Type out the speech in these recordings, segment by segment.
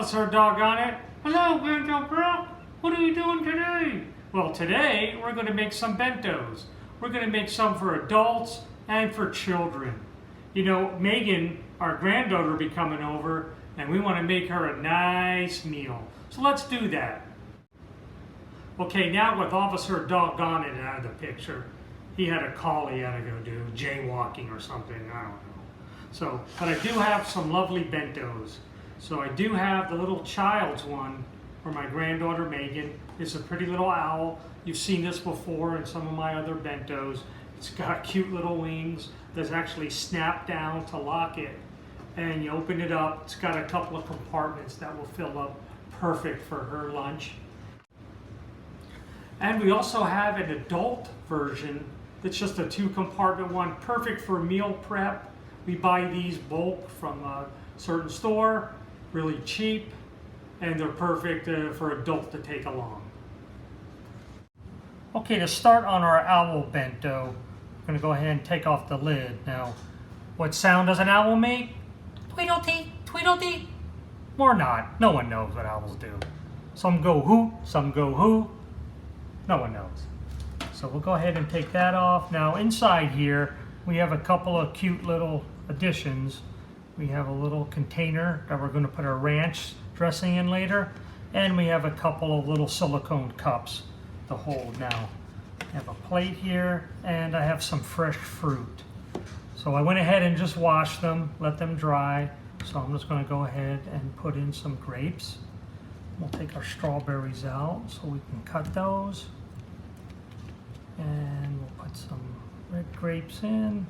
Officer Doggone It. Hello, BentoBrocke. What are you doing today? Well, today we're going to make some bentos. We're going to make some for adults and for children. You know, Megan, our granddaughter, will be coming over, and we want to make her a nice meal. So let's do that. Okay, now with Officer Doggone It out of the picture, he had a call he had to go do, jaywalking or something, I don't know. So, but I do have some lovely bentos. So I do have the little child's one for my granddaughter Megan. It's a pretty little owl. You've seen this before in some of my other bentos. It's got cute little wings that's actually snapped down to lock it. And you open it up, it's got a couple of compartments that will fill up perfect for her lunch. And we also have an adult version that's just a 2-compartment one, perfect for meal prep. We buy these bulk from a certain store, really cheap, and they're perfect for adults to take along. Okay, to start on our owl bento, I'm going to go ahead and take off the lid. Now, what sound does an owl make? Tweedledee, tweedledee. Or not. No one knows what owls do. Some go hoot, some go hoo. No one knows. So we'll go ahead and take that off. Now inside here, we have a couple of cute little additions. We have a little container that we're going to put our ranch dressing in later. And we have a couple of little silicone cups to hold. Now, I have a plate here, and I have some fresh fruit. So I went ahead and just washed them, let them dry. So I'm just going to go ahead and put in some grapes. We'll take our strawberries out so we can cut those. And we'll put some red grapes in.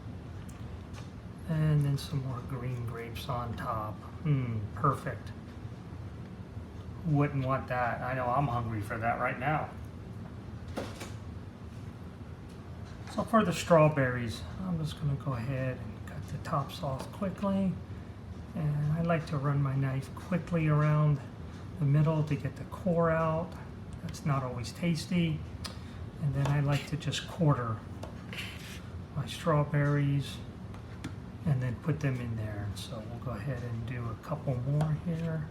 And then some more green grapes on top. Perfect. Wouldn't want that. I know I'm hungry for that right now. So for the strawberries, I'm just going to go ahead and cut the tops off quickly. And I like to run my knife quickly around the middle to get the core out. That's not always tasty. And then I like to just quarter my strawberries and then put them in there. So we'll go ahead and do a couple more here.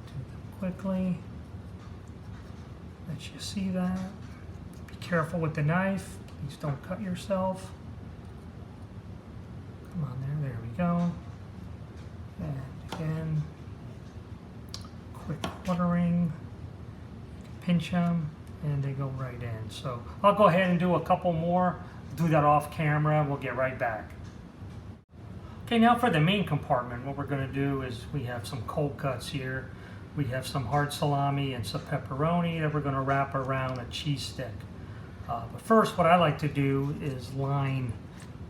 Do them quickly. Let you see that. Be careful with the knife. Please don't cut yourself. Come on there, there we go. And again, quick quartering. You can pinch them and they go right in. So I'll go ahead and do a couple more. Do that off camera. We'll get right back. Okay, now for the main compartment, what we're going to do is we have some cold cuts here. We have some hard salami and some pepperoni that we're going to wrap around a cheese stick. But first, what I like to do is line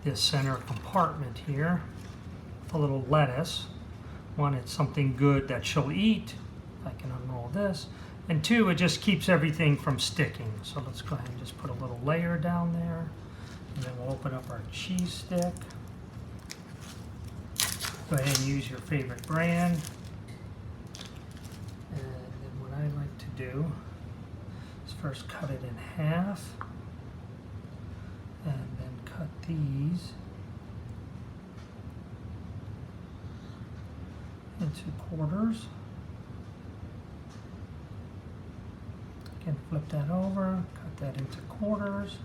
this center compartment here with a little lettuce. One, it's something good that she'll eat. I can unroll this. And two, it just keeps everything from sticking. So let's go ahead and just put a little layer down there. And then we'll open up our cheese stick. Go ahead and use your favorite brand. And then what I like to do is first cut it in half. And then cut these into quarters. Again, flip that over, cut that into quarters.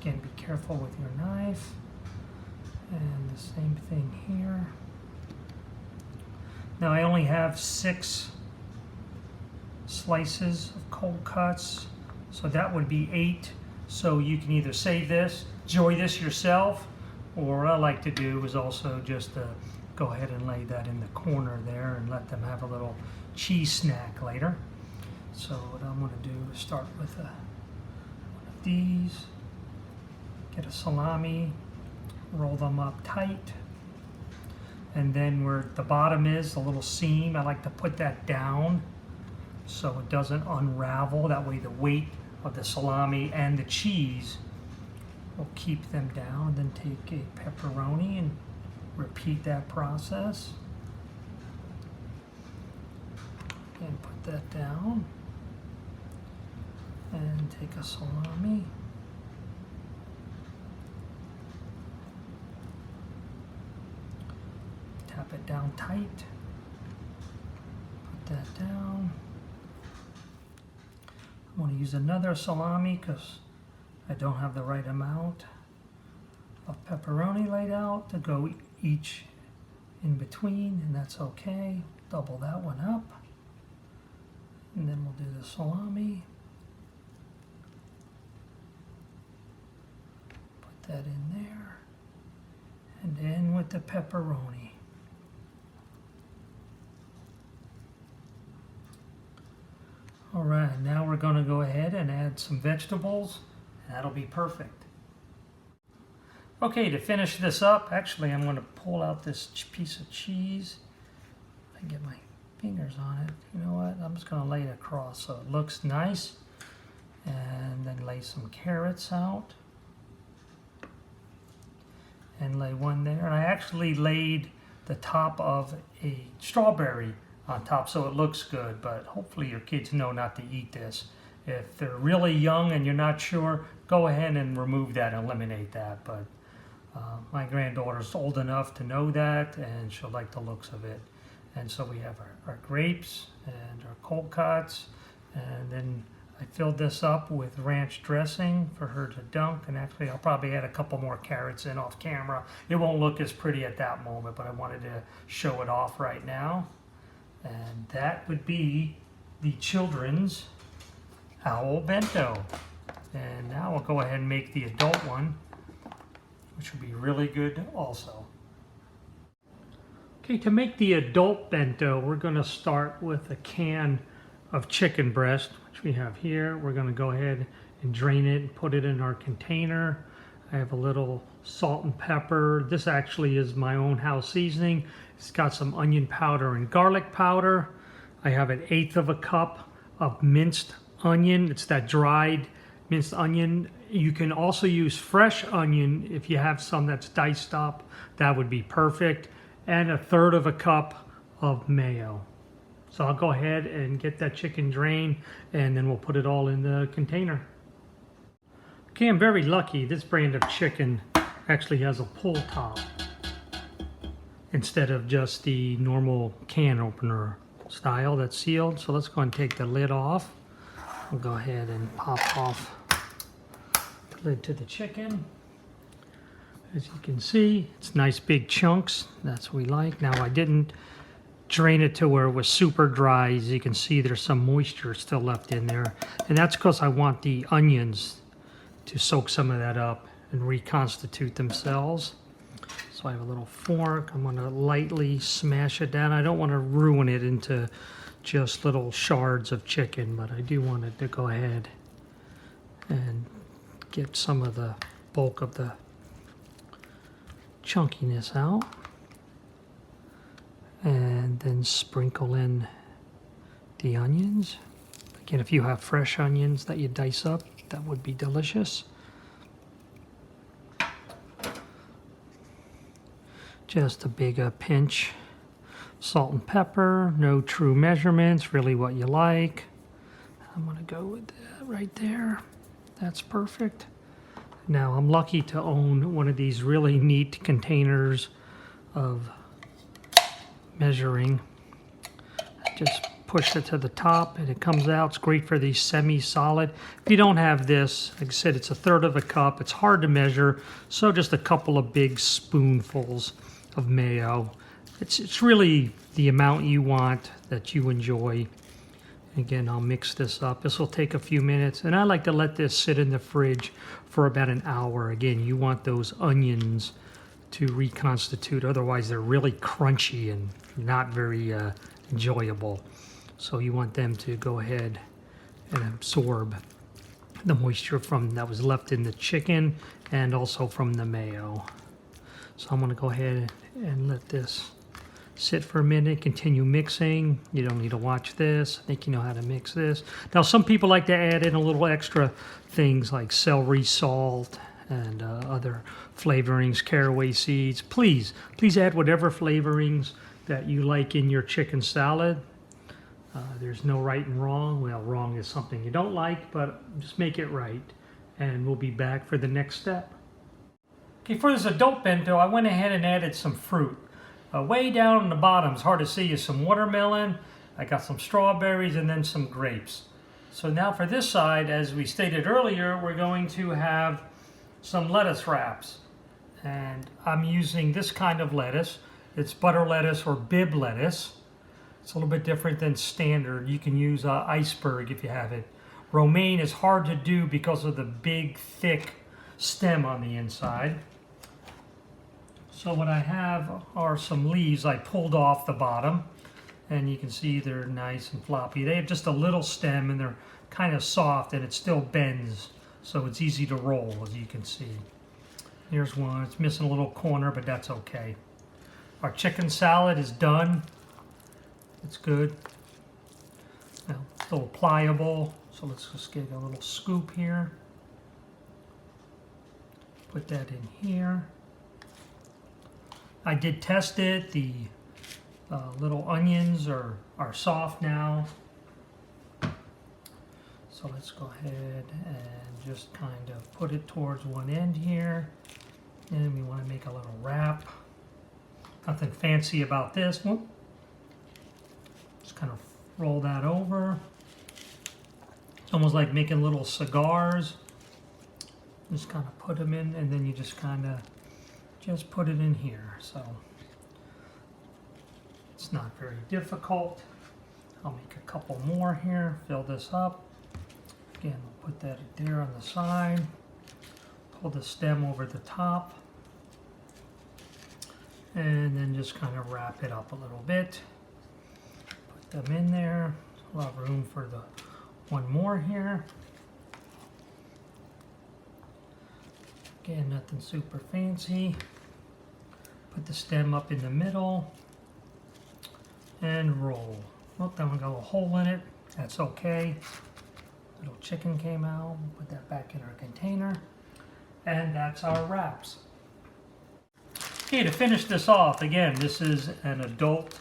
Again, be careful with your knife. And the same thing here. Now I only have 6 slices of cold cuts, so that would be 8. So you can either save this, enjoy this yourself, or what I like to do is also just go ahead and lay that in the corner there and let them have a little cheese snack later. So what I'm going to do is start with one of these, get a salami, roll them up tight, and then where the bottom is, the little seam, I like to put that down so it doesn't unravel. That way the weight of the salami and the cheese will keep them down. And then take a pepperoni and repeat that process. And put that down. And take a salami. Tap it down tight. Put that down. I'm going to use another salami because I don't have the right amount of pepperoni laid out to go each in between, and that's okay. Double that one up. And then we'll do the salami. Put that in there. And then with the pepperoni. All right, now we're going to go ahead and add some vegetables. That'll be perfect. Okay, to finish this up, actually I'm going to pull out this piece of cheese. If I can get my fingers on it. You know what? I'm just going to lay it across so it looks nice. And then lay some carrots out. And lay one there. And I actually laid the top of a strawberry on top so it looks good, but hopefully your kids know not to eat this. If they're really young and you're not sure, go ahead and remove that and eliminate that. But my granddaughter's old enough to know that, and she'll like the looks of it. And so we have our grapes and our cold cuts, and then I filled this up with ranch dressing for her to dunk, and actually I'll probably add a couple more carrots in off camera. It won't look as pretty at that moment, but I wanted to show it off right now. And that would be the children's owl bento. And now we'll go ahead and make the adult one, which will be really good also. Okay, to make the adult bento, we're going to start with a can of chicken breast, which we have here. We're going to go ahead and drain it and put it in our container. I have a little salt and pepper. This actually is my own house seasoning. It's got some onion powder and garlic powder. I have 1/8 cup of minced onion. It's that dried minced onion. You can also use fresh onion if you have some that's diced up. That would be perfect. And 1/3 cup of mayo. So I'll go ahead and get that chicken drained, and then we'll put it all in the container. Okay, I'm very lucky. This brand of chicken actually has a pull top instead of just the normal can opener style that's sealed. So let's go and take the lid off. We'll go ahead and pop off the lid to the chicken. As you can see, it's nice big chunks. That's what we like. Now I didn't drain it to where it was super dry. As you can see, there's some moisture still left in there. And that's because I want the onions to soak some of that up and reconstitute themselves. So I have a little fork. I'm going to lightly smash it down. I don't want to ruin it into just little shards of chicken, but I do want it to go ahead and get some of the bulk of the chunkiness out. And then sprinkle in the onions. Again, if you have fresh onions that you dice up, that would be delicious. Just a big pinch. Salt and pepper, no true measurements, really what you like. I'm going to go with that right there. That's perfect. Now I'm lucky to own one of these really neat containers of measuring. Just push it to the top and it comes out. It's great for these semi-solid. If you don't have this, like I said, it's 1/3 cup. It's hard to measure, so just a couple of big spoonfuls of mayo. It's really the amount you want that you enjoy. Again, I'll mix this up. This will take a few minutes, and I like to let this sit in the fridge for about an hour. Again, you want those onions to reconstitute, otherwise they're really crunchy and not very enjoyable. So you want them to go ahead and absorb the moisture from that was left in the chicken and also from the mayo. So I'm going to go ahead and let this sit for a minute, continue mixing. You don't need to watch this. I think you know how to mix this. Now some people like to add in a little extra things like celery salt and other flavorings, caraway seeds. Please add whatever flavorings that you like in your chicken salad. There's no right and wrong. Well, wrong is something you don't like, but just make it right. And we'll be back for the next step. Okay, for this adult bento, I went ahead and added some fruit. Way down on the bottom, it's hard to see, is some watermelon. I got some strawberries and then some grapes. So now for this side, as we stated earlier, we're going to have some lettuce wraps. And I'm using this kind of lettuce. It's butter lettuce or bib lettuce. It's a little bit different than standard. You can use iceberg if you have it. Romaine is hard to do because of the big, thick stem on the inside. So what I have are some leaves I pulled off the bottom, and you can see they're nice and floppy. They have just a little stem and they're kind of soft and it still bends, so it's easy to roll, as you can see. Here's one. It's missing a little corner, but that's okay. Our chicken salad is done. It's good. Now, it's a little pliable, so let's just get a little scoop here. Put that in here. I did test it. The little onions are soft now. So let's go ahead and just kind of put it towards one end here. And we want to make a little wrap. Nothing fancy about this. Whoop. Just kind of roll that over. It's almost like making little cigars. Just kind of put them in, and then you just kind of just put it in here. So it's not very difficult. I'll make a couple more here. Fill this up. Again, we'll put that there on the side. Pull the stem over the top. And then just kind of wrap it up a little bit. Put them in there. We'll have room for the one more here. Again, nothing super fancy. Put the stem up in the middle and roll. Oh, that one got a little hole in it. That's okay. Little chicken came out. Put that back in our container. And that's our wraps. Okay, to finish this off, again, this is an adult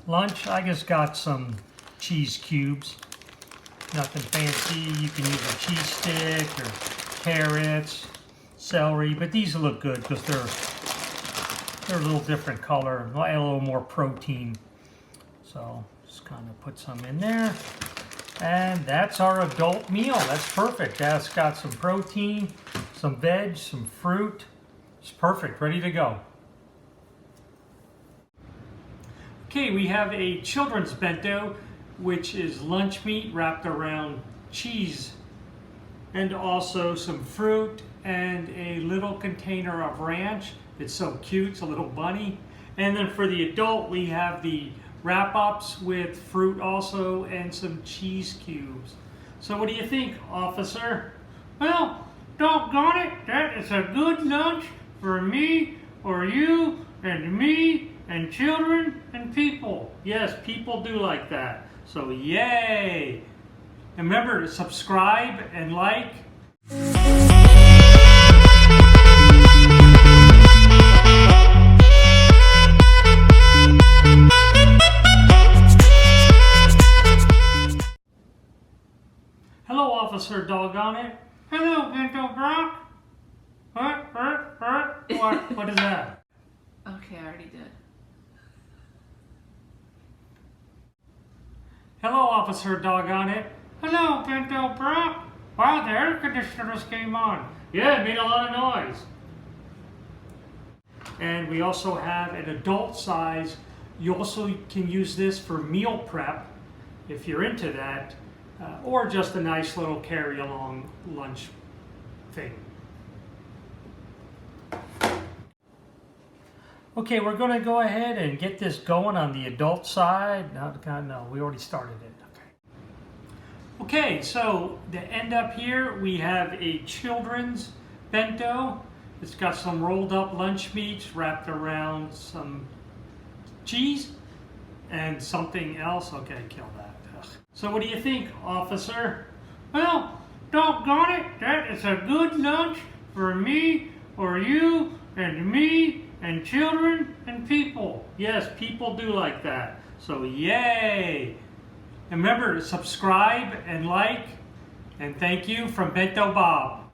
lunch. I just got some cheese cubes. Nothing fancy. You can use a cheese stick or carrots, celery, but these look good because they're a little different color, a little more protein. So just kind of put some in there. And that's our adult meal. That's perfect. That's got some protein, some veg, some fruit. It's perfect, ready to go. Okay, we have a children's bento, which is lunch meat wrapped around cheese, and also some fruit and a little container of ranch. It's so cute, it's a little bunny. And then for the adult, we have the wrap-ups with fruit also and some cheese cubes. So what do you think, officer? Well, doggone it, that is a good lunch for me or you and me and children and people. Yes, people do like that. So yay! And remember to subscribe and like. Hello, Officer Doggone It. Hello, BentoBrocke. What is that? Okay, I already did. Hello, Officer Doggone It. Hello, BentoBrocke. Wow, the air conditioner just came on. Yeah, it made a lot of noise. And we also have an adult size. You also can use this for meal prep if you're into that, or just a nice little carry-along lunch thing. Okay, we're going to go ahead and get this going on the adult side. No, we already started it. Okay, so to end up here, we have a children's bento. It's got some rolled up lunch meats wrapped around some cheese and something else. Okay, kill that. Ugh. So what do you think, officer? Well, doggone it, that is a good lunch for me or you and me and children and people. Yes, people do like that. So yay! And remember to subscribe and like, and thank you from Bento Bob.